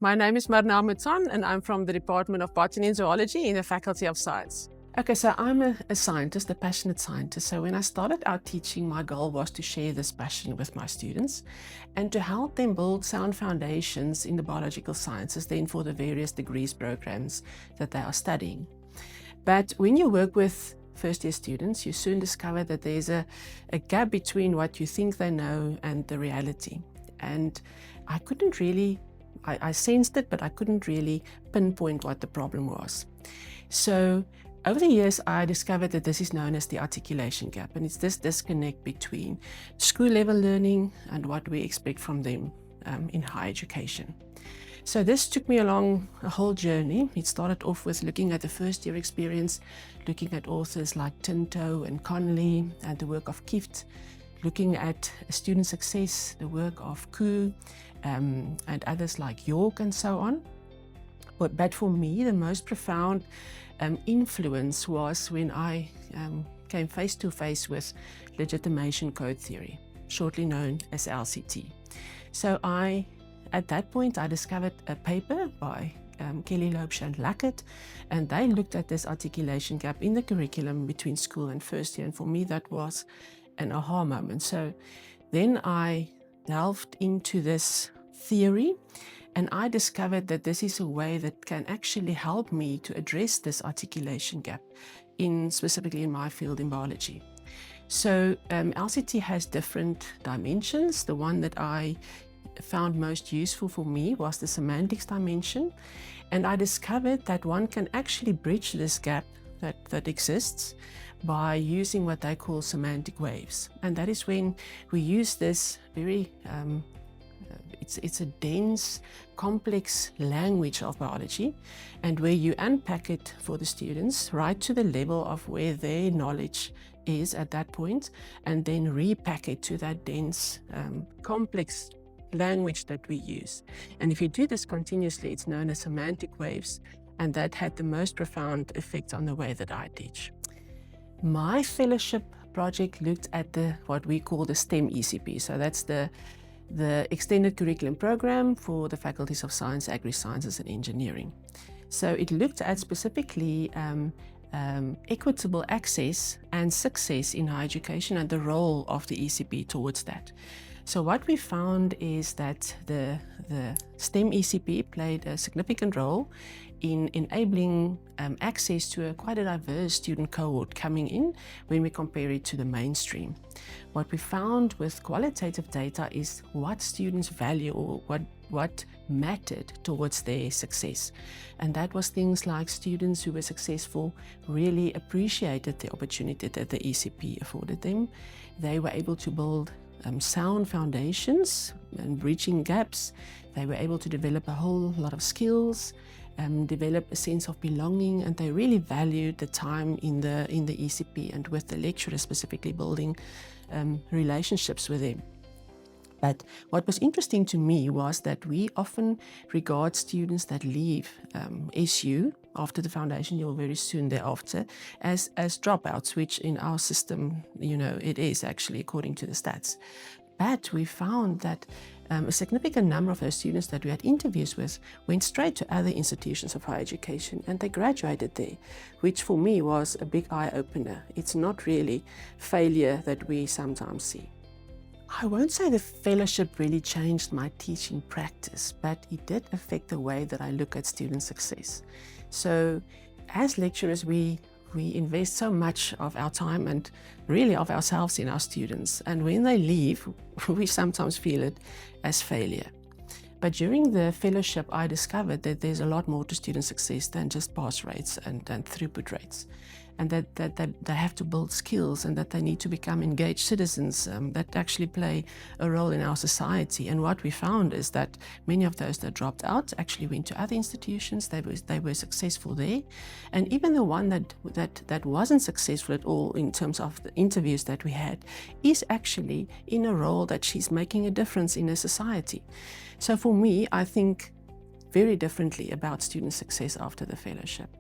My name is Marnel Mouton and I'm from the Department of Botany and Zoology in the Faculty of Science. Okay, so I'm a scientist, a passionate scientist. So when I started out teaching, my goal was to share this passion with my students and to help them build sound foundations in the biological sciences, then for the various degrees programs that they are studying. But when you work with first-year students, you soon discover that there's a gap between what you think they know and the reality. And I couldn't really I sensed it, but I couldn't really pinpoint what the problem was. So over the years, I discovered that this is known as the articulation gap, and it's this disconnect between school level learning and what we expect from them in higher education. So this took me along a whole journey. It started off with looking at the first year experience, looking at authors like Tinto and Connolly and the work of Kieft, looking at student success, the work of Koo, and others like York and so on. But for me, the most profound influence was when I came face to face with legitimation code theory, shortly known as LCT. So at that point, I discovered a paper by Kelly, Loebsch and Lackett, and they looked at this articulation gap in the curriculum between school and first year, and for me that was an aha moment. So then I delved into this theory and I discovered that this is a way that can actually help me to address this articulation gap specifically in my field in biology. So LCT has different dimensions. The one that I found most useful for me was the semantics dimension, and I discovered that one can actually bridge this gap that exists by using what they call semantic waves. And that is when we use this very it's a dense, complex language of biology, and where you unpack it for the students right to the level of where their knowledge is at that point, and then repack it to that dense, complex language that we use. And if you do this continuously, it's known as semantic waves, and that had the most profound effect on the way that I teach. My fellowship project looked at what we call the STEM ECP. So that's the extended curriculum program for the faculties of science, agri-sciences and engineering. So it looked at specifically equitable access and success in higher education and the role of the ECP towards that. So what we found is that the STEM ECP played a significant role in enabling access to quite a diverse student cohort coming in when we compare it to the mainstream. What we found with qualitative data is what students value or what mattered towards their success. And that was things like students who were successful really appreciated the opportunity that the ECP afforded them. They were able to build sound foundations and bridging gaps. They were able to develop a whole lot of skills, develop a sense of belonging, and they really valued the time in the ECP and with the lecturer specifically building relationships with them. But what was interesting to me was that we often regard students that leave SU after the foundation year or very soon thereafter as dropouts, which in our system, it is actually according to the stats. But we found that a significant number of those students that we had interviews with went straight to other institutions of higher education and they graduated there, which for me was a big eye-opener. It's not really failure that we sometimes see. I won't say the fellowship really changed my teaching practice, but it did affect the way that I look at student success. So as lecturers, we invest so much of our time and really of ourselves in our students. And when they leave, we sometimes feel it as failure. But during the fellowship, I discovered that there's a lot more to student success than just pass rates and throughput rates. And that they have to build skills and that they need to become engaged citizens that actually play a role in our society. And what we found is that many of those that dropped out actually went to other institutions. They were successful there. And even the one that wasn't successful at all in terms of the interviews that we had is actually in a role that she's making a difference in a society. So for me, I think very differently about student success after the fellowship.